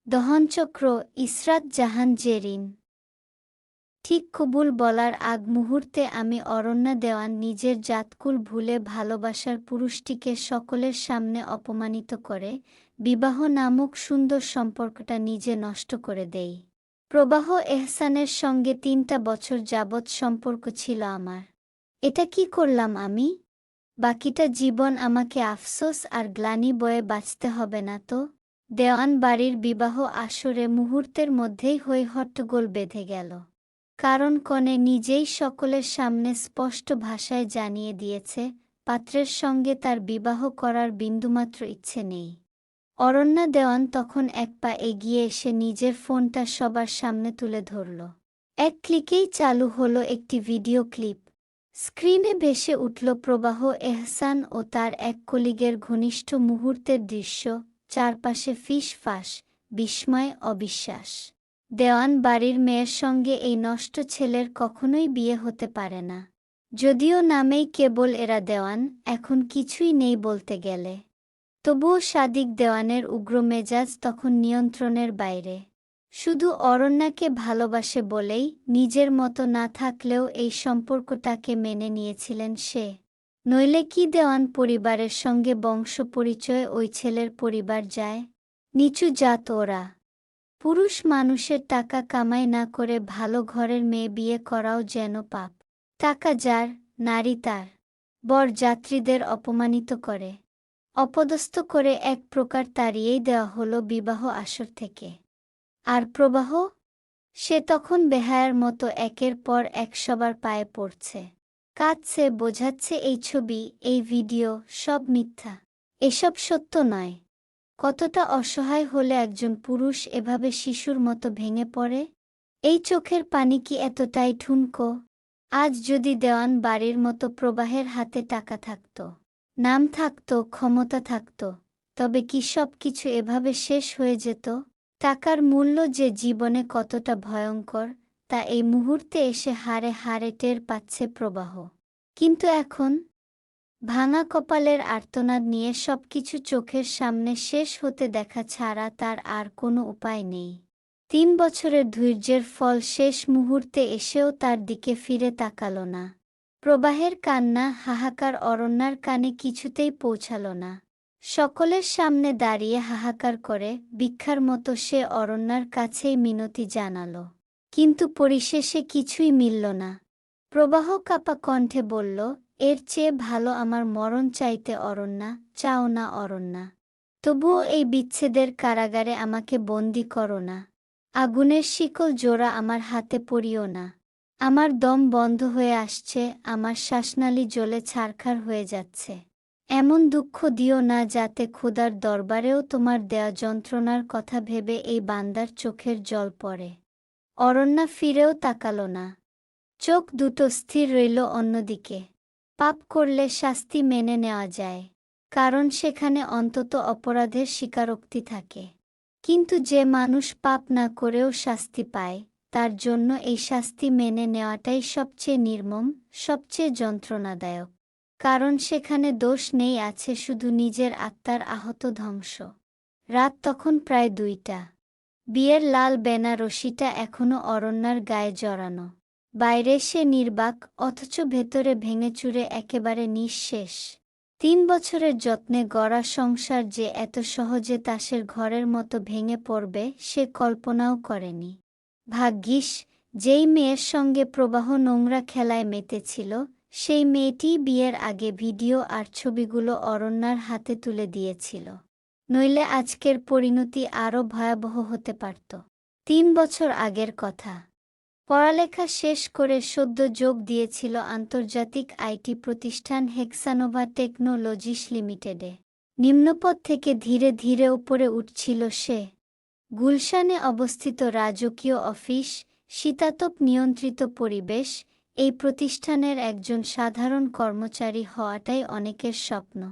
দহনচক্র, ইসরাত জাহান জেরিন। ঠিক কবুল বলার আগ মুহূর্তে আমি অরণ্যা দেওয়ান নিজের জাতকুল ভুলে ভালোবাসার পুরুষটিকে সকলের সামনে অপমানিত করে বিবাহ নামক সুন্দর সম্পর্কটা নিজে নষ্ট করে দেই। প্রবাহ এহসানের সঙ্গে ৩টা বছর যাবৎ সম্পর্ক ছিল আমার। এটা কি করলাম আমি? বাকিটা জীবন আমাকে আফসোস আর গ্লানি বয়ে বাঁচতে হবে না তো? দেওয়ান বাড়ির বিবাহ আসরে মুহূর্তের মধ্যেই হই-হট্টগোল বেঁধে গেল। কারণ কনে নিজেই সকলের সামনে স্পষ্ট ভাষায় জানিয়ে দিয়েছে পাত্রের সঙ্গে তার বিবাহ করার বিন্দুমাত্র ইচ্ছে নেই। অরণ্যা দেওয়ান তখন এক পা এগিয়ে এসে নিজের ফোনটা সবার সামনে তুলে ধরল। এক ক্লিকেই চালু হলো একটি ভিডিও ক্লিপ। স্ক্রিনে ভেসে উঠল প্রবাহ এহসান ও তার এক কলিগের ঘনিষ্ঠ মুহূর্তের দৃশ্য, চারপাশে ফিসফাস, বিস্ময়, অবিশ্বাস। দেওয়ান বাড়ির মেয়ের সঙ্গে এই নষ্ট ছেলের কখনোই বিয়ে হতে পারে না। যদিও নামেই কেবল এরা দেওয়ান, এখন কিছুই নেই বলতে গেলে। তবুও সাদিক দেওয়ানের উগ্র মেজাজ তখন নিয়ন্ত্রণের বাইরে। শুধু অরণ্যাকে ভালোবাসে বলেই নিজের মতো না থাকলেও এই সম্পর্কটাকে মেনে নিয়েছিলেন সে। নইলে কি দেওয়ান পরিবারের সঙ্গে বংশ পরিচয়ে ওই ছেলের পরিবার যায়? নিচু জাত ওরা। পুরুষ মানুষের টাকা কামাই না করে ভালো ঘরের মেয়ে বিয়ে করাও যেন পাপ। টাকা যার, নারী তার। বর যাত্রীদের অপমানিত করে, অপদস্থ করে এক প্রকার তাড়িয়েই দেওয়া হলো বিবাহ আসর থেকে। আর প্রবাহ? সে তখন বেহায়ার মতো একের পর এক সবার পায়ে পড়ছে, কাঁদছে, বোঝাচ্ছে এই ছবি, এই ভিডিও সব মিথ্যা, এসব সত্য নয়। কতটা অসহায় হলে একজন পুরুষ এভাবে শিশুর মতো ভেঙে পড়ে? এই চোখের পানি কি এতটাই ঠুনকো? আজ যদি দেওয়ান বাড়ির মতো প্রবাহের হাতে টাকা থাকত, নাম থাকত, ক্ষমতা থাকত, তবে কি সব কিছু এভাবে শেষ হয়ে যেত? টাকার মূল্য যে জীবনে কতটা ভয়ঙ্কর তা এই মুহূর্তে এসে হাড়ে হাড়ে টের পাচ্ছে প্রবাহ। কিন্তু এখন ভাঙা কপালের আর্তনাদ নিয়ে সবকিছু চোখের সামনে শেষ হতে দেখা ছাড়া তার আর কোনো উপায় নেই। ৩ বছরের ধৈর্যের ফল শেষ মুহূর্তে এসেও তার দিকে ফিরে তাকাল না। প্রবাহের কান্না, হাহাকার অরণ্যার কানে কিছুতেই পৌঁছাল না। সকলের সামনে দাঁড়িয়ে হাহাকার করে ভিক্ষার মতো সে অরণ্যার কাছেই মিনতি জানাল। কিন্তু পরিশেষে কিছুই মিলল না। প্রবাহ কাপা কণ্ঠে বলল, এর চেয়ে ভালো আমার মরণ চাইতে অরণ্যা, চাও না অরণ্যা। তবুও এই বিচ্ছেদের কারাগারে আমাকে বন্দি করো না। আগুনের শিকল জোড়া আমার হাতে পড়িও না। আমার দম বন্ধ হয়ে আসছে, আমার শ্বাসনালী জ্বলে ছারখার হয়ে যাচ্ছে। এমন দুঃখ দিও না যাতে খোদার দরবারেও তোমার দেয়া যন্ত্রণার কথা ভেবে এই বান্দার চোখের জল পড়ে। অরণ্যা ফিরেও তাকাল না। চোখ দুটো স্থির রইল অন্যদিকে। পাপ করলে শাস্তি মেনে নেওয়া যায়, কারণ সেখানে অন্তত অপরাধের স্বীকারোক্তি থাকে। কিন্তু যে মানুষ পাপ না করেও শাস্তি পায়, তার জন্য এই শাস্তি মেনে নেওয়াটাই সবচেয়ে নির্মম, সবচেয়ে যন্ত্রণাদায়ক। কারণ সেখানে দোষ নেই, আছে শুধু নিজের আত্মার আহত ধ্বংস। রাত তখন প্রায় ২টা। বিয়ের লাল বেনারসিটা এখনো অরণ্যার গায়ে জড়ানো। বাইরে সে নির্বাক, অথচ ভেতরে ভেঙেচুরে একেবারে নিঃশেষ। ৩ বছরের যত্নে গড়া সংসার যে এত সহজে তাসের ঘরের মতো ভেঙে পড়বে সে কল্পনাও করেনি। ভাগ্যিস, যেই মেয়ের সঙ্গে প্রবাহ নোংরা খেলায় মেতেছিল, সেই মেয়েটিই বিয়ের আগে ভিডিও আর ছবিগুলো অরণ্যার হাতে তুলে দিয়েছিল। নইলে আজকের পরিণতি আরও ভয়াবহ হতে পারত। ৩ বছর আগের কথা। পড়ালেখা শেষ করে সদ্য যোগ দিয়েছিল আন্তর্জাতিক আইটি প্রতিষ্ঠান হেক্সানোভা টেকনোলজিস লিমিটেডে। নিম্নপদ থেকে ধীরে ধীরে উপরে উঠছিল সে। গুলশানে অবস্থিত রাজকীয় অফিস, শীতাতপ নিয়ন্ত্রিত পরিবেশ, এই প্রতিষ্ঠানের একজন সাধারণ কর্মচারী হওয়াটাই অনেকের স্বপ্ন।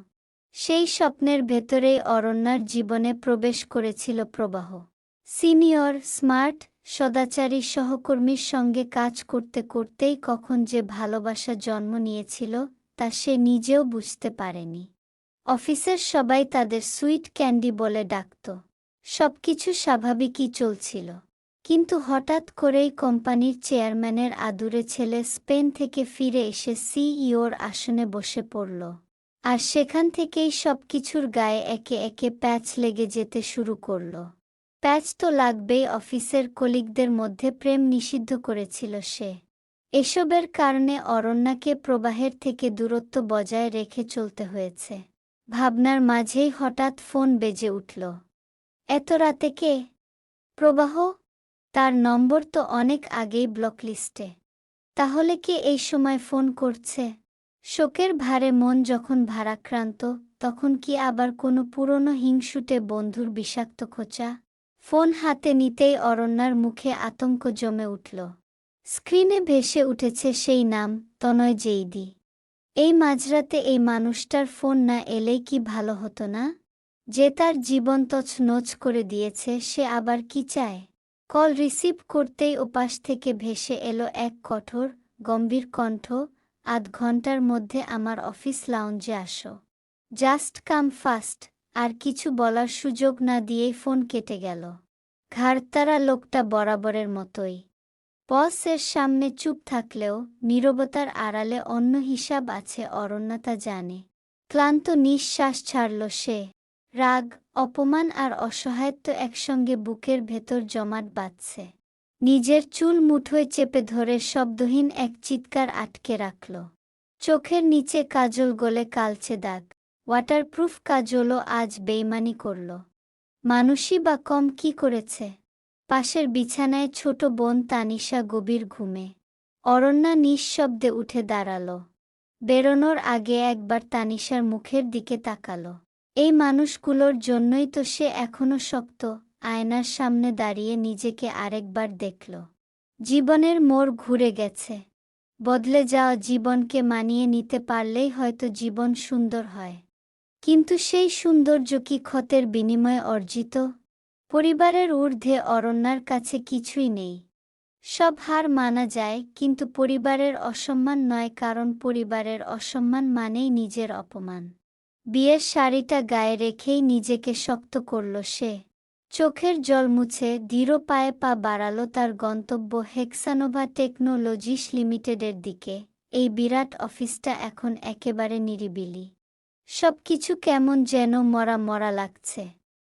সেই স্বপ্নের ভেতরেই অরণ্যার জীবনে প্রবেশ করেছিল প্রবাহ। সিনিয়র, স্মার্ট, সদাচারী সহকর্মীর সঙ্গে কাজ করতে করতেই কখন যে ভালোবাসা জন্ম নিয়েছিল তা সে নিজেও বুঝতে পারেনি। অফিসের সবাই তাদের সুইট ক্যান্ডি বলে ডাকত। সবকিছু স্বাভাবিকই চলছিল। কিন্তু হঠাৎ করেই কোম্পানির চেয়ারম্যানের আদুরে ছেলে স্পেন থেকে ফিরে এসে সিইওর আসনে বসে পড়ল। আর সেখান থেকেই সবকিছুর গায়ে একে একে প্যাচ লেগে যেতে শুরু করল। প্যাচ তো লাগবেই, অফিসের কলিগদের মধ্যে প্রেম নিষিদ্ধ করেছিল সে। এসবের কারণে অরণ্যাকে প্রবাহের থেকে দূরত্ব বজায় রেখে চলতে হয়েছে। ভাবনার মাঝেই হঠাৎ ফোন বেজে উঠল। এত রাতে কে? প্রবাহ? তার নম্বর তো অনেক আগেই ব্লকলিস্টে। তাহলে কে এই সময় ফোন করছে? শোকের ভারে মন যখন ভারাক্রান্ত, তখন কি আবার কোনো পুরনো হিংসুটে বন্ধুর বিষাক্ত খোঁচা? ফোন হাতে নিতেই অরণ্যার মুখে আতঙ্ক জমে উঠল। স্ক্রিনে ভেসে উঠেছে সেই নাম, তনয় জেইদি। এই মাঝরাতে এই মানুষটার ফোন না এলেই কি ভালো হতো না? যে তার জীবন তছনছ করে দিয়েছে, সে আবার কি চায়? কল রিসিভ করতেই ওপাশ থেকে ভেসে এলো এক কঠোর, গম্ভীর কণ্ঠ, আধ ঘন্টার মধ্যে আমার অফিস লাউঞ্জে আসো। জাস্ট কাম ফাস্ট। আর কিছু বলার সুযোগ না দিয়েই ফোন কেটে গেল। ঘাড়তারা লোকটা বরাবরের মতোই। বসের সামনে চুপ থাকলেও নীরবতার আড়ালে অন্য হিসাব আছে, অরণ্যা তা জানে। ক্লান্ত নিঃশ্বাস ছাড়ল সে। রাগ, অপমান আর অসহায়ত্ব একসঙ্গে বুকের ভেতর জমাট বাঁধছে। নিজের চুল মুঠোয় চেপে ধরে শব্দহীন এক চিৎকার আটকে রাখল। চোখের নিচে কাজল গলে কালচে দাগ। ওয়াটারপ্রুফ কাজলও আজ বেইমানি করল। মানুষই বা কম কি করেছে? পাশের বিছানায় ছোট বোন তানিশা গভীর ঘুমে। অরণ্যা নিঃশব্দে উঠে দাঁড়াল। বেরোনোর আগে একবার তানিশার মুখের দিকে তাকাল। এই মানুষগুলোর জন্যই তো সে এখনো শক্ত। আয়নার সামনে দাঁড়িয়ে নিজেকে আরেকবার দেখল। জীবনের মোড় ঘুরে গেছে। বদলে যাওয়া জীবনকে মানিয়ে নিতে পারলেই হয়তো জীবন সুন্দর হয়। কিন্তু সেই সৌন্দর্য কি ক্ষতের বিনিময়ে অর্জিত? পরিবারের ঊর্ধ্বে অরণ্যার কাছে কিছুই নেই। সব হার মানা যায়, কিন্তু পরিবারের অসম্মান নয়, কারণ পরিবারের অসম্মান মানেই নিজের অপমান। বিয়ের শাড়িটা গায়ে রেখেই নিজেকে শক্ত করল সে। চোখের জল মুছে দৃঢ় পায়ে পা বাড়াল তার গন্তব্য হেক্সানোভা টেকনোলজিস লিমিটেডের দিকে। এই বিরাট অফিসটা এখন একেবারে নিরিবিলি। সবকিছু কেমন যেন মরা মরা লাগছে।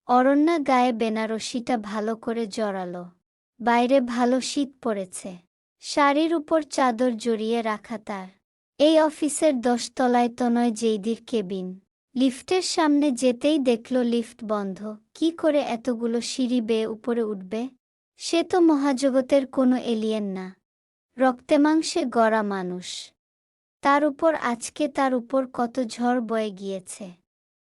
অরণ্যা গায়ে বেনারসিটা ভালো করে জড়ালো। বাইরে ভালো শীত পড়েছে। শাড়ির উপর চাদর জড়িয়ে রাখা তার। এই অফিসের 10 তলায় তনয় জেইদির কেবিন। লিফটের সামনে যেতেই দেখল লিফট বন্ধ। কি করে এতগুলো সিঁড়ি বেয়ে উপরে উঠবে? সে তো মহাজগতের কোনো এলিয়েন না, রক্তে মাংসে গড়া মানুষ। তার উপর কত ঝড় বয়ে গিয়েছে।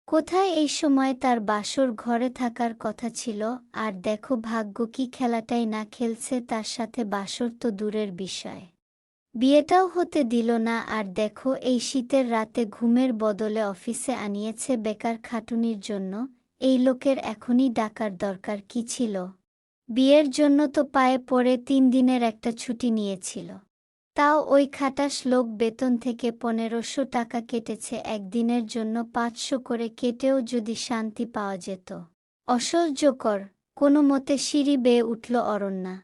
কোথায় এই সময় তার বাসর ঘরে থাকার কথা ছিল, আর দেখো ভাগ্য কি খেলাটাই না খেলছে তার সাথে। বাসর তো দূরের বিষয়, বিয়েটাও হতে দিল না। আর দেখো এই শীতের রাতে ঘুমের বদলে অফিসে আনিয়েছে বেকার খাটুনির জন্য। এই লোকের এখনই ডাকার দরকার কি ছিল? বিয়ের জন্য তো পায়ে পড়ে 3 দিনের একটা ছুটি নিয়েছিল। তাও ওই খাটাস লোক বেতন থেকে 1500 টাকা কেটেছে একদিনের জন্য। 500 করে কেটেও যদি শান্তি পাওয়া যেত। অসহ্যকর। কোনো মতে সিঁড়ি বেয়ে উঠল অরণ্যা।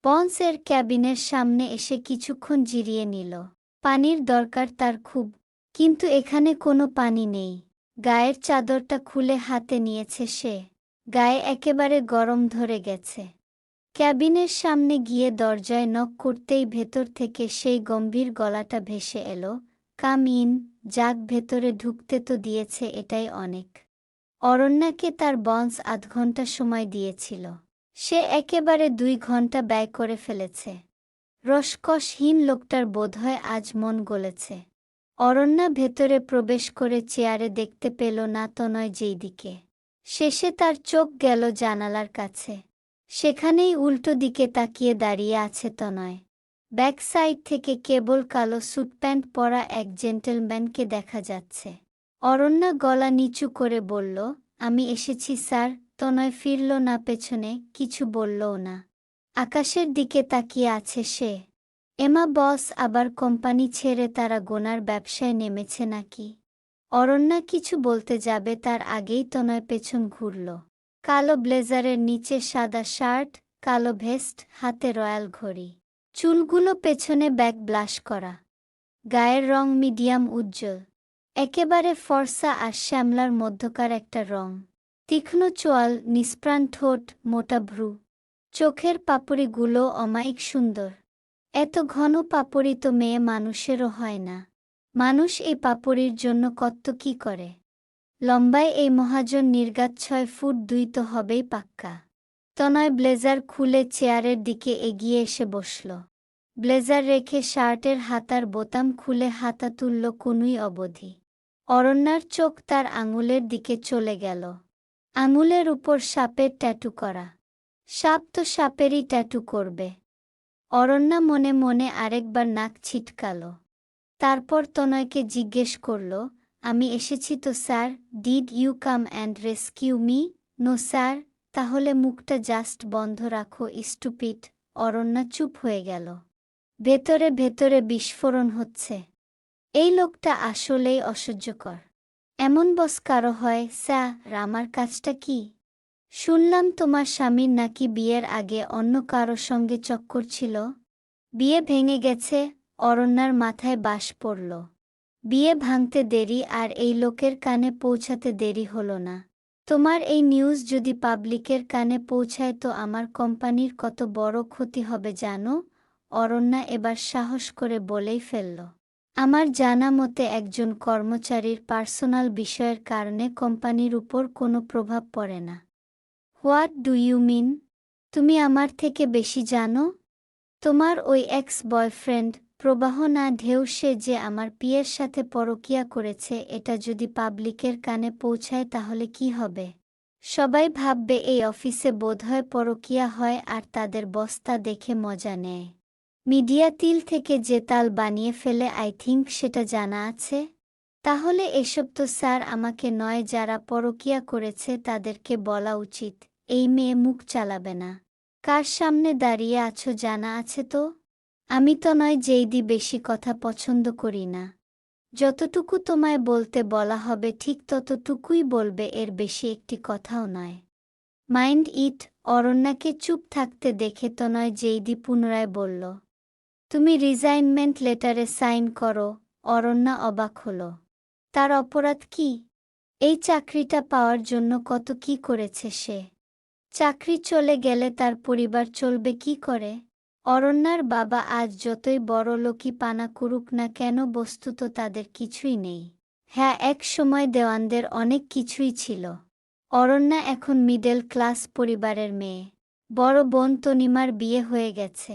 বন্সের ক্যাবিনের সামনে এসে কিছুক্ষণ জিরিয়ে নিল। পানির দরকার তার খুব, কিন্তু এখানে কোনো পানি নেই। গায়ের চাদরটা খুলে হাতে নিয়েছে সে। গায়ে একেবারে গরম ধরে গেছে। ক্যাবিনের সামনে গিয়ে দরজায় নক করতেই ভেতর থেকে সেই গম্ভীর গলাটা ভেসে এলো, কাম ইন। যাক, ভেতরে ঢুকতে তো দিয়েছে, এটাই অনেক। অরণ্যাকে তার বস 8 ঘন্টা সময় দিয়েছিল। সে একেবারে 2 ঘন্টা ব্যয় করে ফেলেছে। রসকসহীন লোকটার বোধহয় আজ মন গলেছে। অরণ্যা ভেতরে প্রবেশ করে চেয়ারে দেখতে পেল না তনয় জেইদিকে। শেষে তার চোখ গেল জানালার কাছে। সেখানেই উল্টো দিকে তাকিয়ে দাঁড়িয়ে আছে তনয়। ব্যাক সাইড থেকে কেবল কালো স্যুট প্যান্ট পরা এক জেন্টলম্যানকে দেখা যাচ্ছে। অরণ্যা গলা নিচু করে বলল, আমি এসেছি স্যার। তনয় ফিরল না পেছনে, কিছু বললও না। আকাশের দিকে তাকিয়ে আছে সে। এমা বস আবার কোম্পানি ছেড়ে তারা গোনার ব্যবসায় নেমেছে নাকি? অরণ্যা কিছু বলতে যাবে তার আগেই তনয় পেছন ঘুরল। কালো ব্লেজারের নিচে সাদা শার্ট, কালো ভেস্ট, হাতে রয়্যাল ঘড়ি। চুলগুলো পেছনে ব্যাক ব্লাশ করা। গায়ের রং মিডিয়াম উজ্জ্বল। একেবারে ফর্সা আর শ্যামলার মধ্যকার একটা রং। তীক্ষ্ণ চোয়াল, নিষ্প্রাণ ঠোঁট, মোটা ভ্রু। চোখের পাপড়িগুলো অমায়িক সুন্দর। এত ঘন পাপড়ি তো মেয়ে মানুষেরও হয় না। মানুষ এই পাপড়ির জন্য কত কি করে। লম্বায় এই মহাজন নির্ঘাত 6 ফুট 2 তো হবেই পাক্কা। তনয় ব্লেজার খুলে চেয়ারের দিকে এগিয়ে এসে বসল। ব্লেজার রেখে শার্টের হাতার বোতাম খুলে হাতা তুলল কোনই অবধি। অরণ্যার চোখ তার আঙুলের দিকে চলে গেল। আঙুলের উপর সাপের ট্যাটু করা। সাপ তো সাপেরই ট্যাটু করবে। অরণ্যা মনে মনে আরেকবার নাক ছিটকাল। তারপর তনয়কে জিজ্ঞেস করল, আমি এসেছি তো sir. Did you come and rescue me? No sir. তাহলে মুখটা জাস্ট বন্ধ রাখো স্টুপিড। অরণ্যা চুপ হয়ে গেল। ভেতরে ভেতরে বিস্ফোরণ হচ্ছে। এই লোকটা আসলেই অসহ্যকর। এমন বস কারো হয়? স্যার, আমার কাজটা কি? শুনলাম তোমার স্বামীর নাকি বিয়ের আগে অন্য কারো সঙ্গে চক্কর ছিল। বিয়ে ভেঙে গেছে। অরণ্যার মাথায় বাস পড়ল। বিয়ে ভাঙতে দেরি আর এই লোকের কানে পৌঁছাতে দেরি হলো না। তোমার এই নিউজ যদি পাবলিকের কানে পৌঁছায় তো আমার কোম্পানির কত বড় ক্ষতি হবে জানো? অরণ্যা এবার সাহস করে বলেই ফেলল, আমার জানা মতে একজন কর্মচারীর পার্সোনাল বিষয়ের কারণে কোম্পানির উপর কোনো প্রভাব পড়ে না। What do you mean? তুমি আমার থেকে বেশি জানো। তোমার ওই এক্স বয়ফ্রেন্ড প্রবাহ না ঢেউ, সে যে আমার পিয়ের সাথে পরকীয়া করেছে, এটা যদি পাবলিকের কানে পৌঁছায় তাহলে কি হবে? সবাই ভাববে এই অফিসে বোধহয় পরকীয়া হয় আর তাদের বস্তা দেখে মজা নেয়। মিডিয়া তিল থেকে যে তাল বানিয়ে ফেলে, আই থিঙ্ক সেটা জানা আছে। তাহলে এসব তো স্যার আমাকে নয়, যারা পরকীয়া করেছে তাদেরকে বলা উচিত। এই মেয়ে মুখ চালাবে না। কার সামনে দাঁড়িয়ে আছো জানা আছে তো? আমি তো নয় যেইদি বেশি কথা পছন্দ করি না। যতটুকু তোমায় বলতে বলা হবে ঠিক ততটুকুই বলবে, এর বেশি একটি কথাও নয়। Mind it. অরণ্যাকে চুপ থাকতে দেখে তনয় যেইদি পুনরায় বলল, তুমি রিজাইনমেন্ট লেটারে সাইন করো। অরণ্যা অবাক হল। তার অপরাধ কি? এই চাকরিটা পাওয়ার জন্য কত কি করেছে সে। চাকরি চলে গেলে তার পরিবার চলবে কি করে? অরণ্যার বাবা আজ যতই বড়লোকি পানা করুক না কেন, বস্তুত তাদের কিছুই নেই। হ্যাঁ, এক সময় দেওয়ানদের অনেক কিছুই ছিল। অরণ্যা এখন মিডল ক্লাস পরিবারের মেয়ে। বড় বোন তনিমার বিয়ে হয়ে গেছে।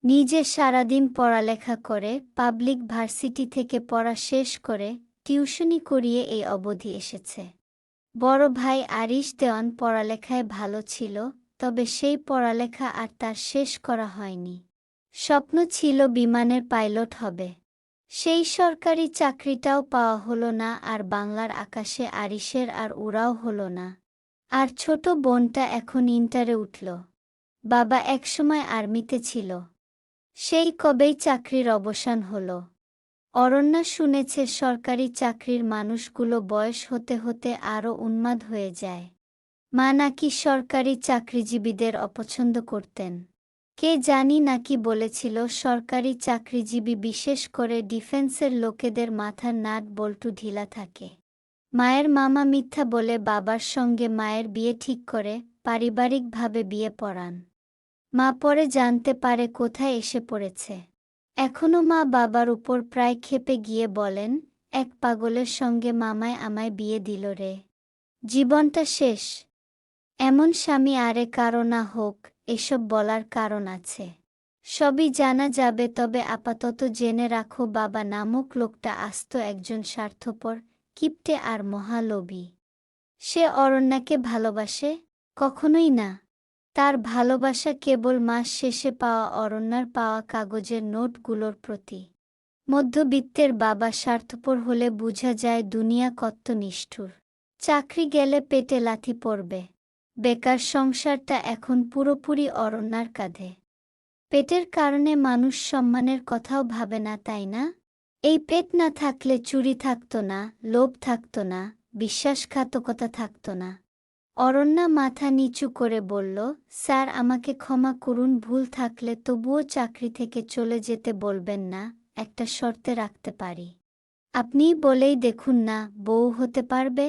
নিজে সারাদিন পড়ালেখা করে, পাবলিক ভার্সিটি থেকে পড়া শেষ করে টিউশনি করিয়ে এই অবধি এসেছে। বড় ভাই আরিশ দেওয়ান পড়ালেখায় ভালো ছিল, তবে সেই পড়ালেখা আর তার শেষ করা হয়নি। স্বপ্ন ছিল বিমানের পাইলট হবে। সেই সরকারি চাকরিটাও পাওয়া হলো না, আর বাংলার আকাশে আরিশের আর উড়াও হলো না। আর ছোট বোনটা এখন ইন্টারে উঠল। বাবা একসময় আর্মিতে ছিল। সেই কবেই চাকরির অবসান হলো। অরণ্যা শুনেছে সরকারি চাকরির মানুষগুলো বয়স হতে হতে আরও উন্মাদ হয়ে যায়। মা নাকি সরকারি চাকরিজীবীদের অপছন্দ করতেন। কে জানি নাকি বলেছিল সরকারি চাকরিজীবী, বিশেষ করে ডিফেন্সের লোকেদের মাথার নাট বল্টু ঢিলা থাকে। মায়ের মামা মিথ্যা বলে বাবার সঙ্গে মায়ের বিয়ে ঠিক করে পারিবারিকভাবে বিয়ে পড়ান। মা পরে জানতে পারে কোথায় এসে পড়েছে। এখনো মা বাবার উপর প্রায় ক্ষেপে গিয়ে বলেন, এক পাগলের সঙ্গে মামায় আমায় বিয়ে দিল রে। জীবনটা শেষ। এমন স্বামী আরে কারো না হোক, এসব বলার কারণ আছে। সবই জানা যাবে, তবে আপাতত জেনে রাখো বাবা নামক লোকটা আস্ত একজন স্বার্থপর, কিপ্টে আর মহালোভী। সে অরণ্যাকে ভালোবাসে? কখনোই না। তার ভালোবাসা কেবল মাস শেষে পাওয়া অরণ্যার পাওয়া কাগজের নোটগুলোর প্রতি। মধ্যবিত্তের বাবা স্বার্থপর হলে বোঝা যায় দুনিয়া কত নিষ্ঠুর। চাকরি গেলে পেটে লাথি পড়বে। বেকার সংসারটা এখন পুরোপুরি অরণ্যার কাঁধে। পেটের কারণে মানুষ সম্মানের কথাও ভাবে না, তাই না? এই পেট না থাকলে চুরি থাকতো না, লোভ থাকতো না, বিশ্বাসঘাতকতা থাকতো না। অরণ্যা মাথা নিচু করে বলল, স্যার আমাকে ক্ষমা করুন, ভুল থাকলে তবুও চাকরি থেকে চলে যেতে বলবেন না, একটা শর্তে রাখতে পারি। আপনিই বলেই দেখুন না, বউ হতে পারবে?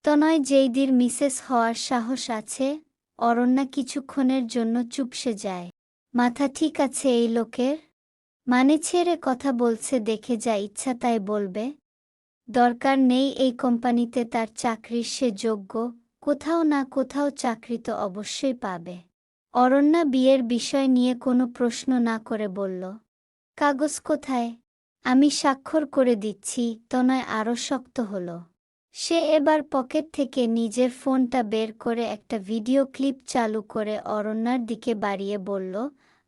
তনয় যেইদির মিসেস হওয়ার সাহস আছে। অরণ্যা কিছুক্ষণের জন্য চুপসে যায়। মাথা ঠিক আছে এই লোকের? মানে ছেড়ে কথা বলছে দেখে যা ইচ্ছা তাই বলবে। দরকার নেই এই কোম্পানিতে তার চাকরির, সে যোগ্য, কোথাও না কোথাও চাকরি তো অবশ্যই পাবে। অরণ্যা বিয়ের বিষয় নিয়ে কোনো প্রশ্ন না করে বলল, কাগজ কোথায়? আমি স্বাক্ষর করে দিচ্ছি। তনয় আরও শক্ত হল। সে এবার পকেট থেকে নিজের ফোনটা বের করে একটা ভিডিও ক্লিপ চালু করে অরণ্যার দিকে বাড়িয়ে বলল,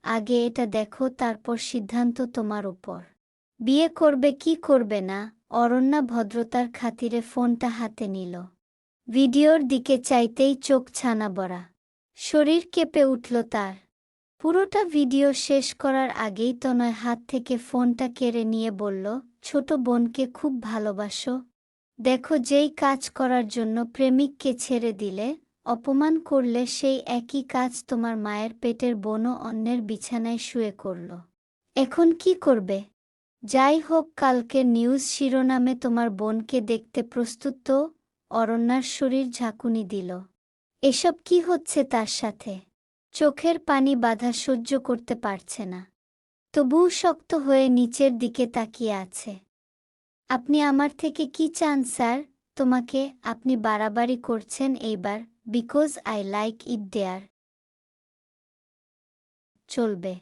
আগে এটা দেখো, তারপর সিদ্ধান্ত তোমার উপর। বিয়ে করবে কি করবে না? অরণ্যা ভদ্রতার খাতিরে ফোনটা হাতে নিল। ভিডিওর দিকে চাইতেই চোখ ছানা বড়া। শরীর কেঁপে উঠল তার। পুরোটা ভিডিও শেষ করার আগেই তনয় হাত থেকে ফোনটা কেড়ে নিয়ে বলল, ছোট বোনকে খুব ভালোবাসো? দেখো, যেই কাজ করার জন্য প্রেমিককে ছেড়ে দিলে, অপমান করলে, সেই একই কাজ তোমার মায়ের পেটের বোনও অন্যের বিছানায় শুয়ে করল। এখন কি করবে? যাই হোক, কালকের নিউজ শিরোনামে তোমার বোনকে দেখতে প্রস্তুত তো? অরণ্যার শরীর ঝাঁকুনি দিল। এসব কি হচ্ছে তার সাথে? চোখের পানি বাধা সহ্য করতে পারছে না। তবুও শক্ত হয়ে নিচের দিকে তাকিয়ে আছে। আপনি আমার থেকে কি চান স্যার? তোমাকে? আপনি বাড়াবাড়ি করছেন এইবার। বিকজ আই লাইক ইট দেয়ার। চলবে।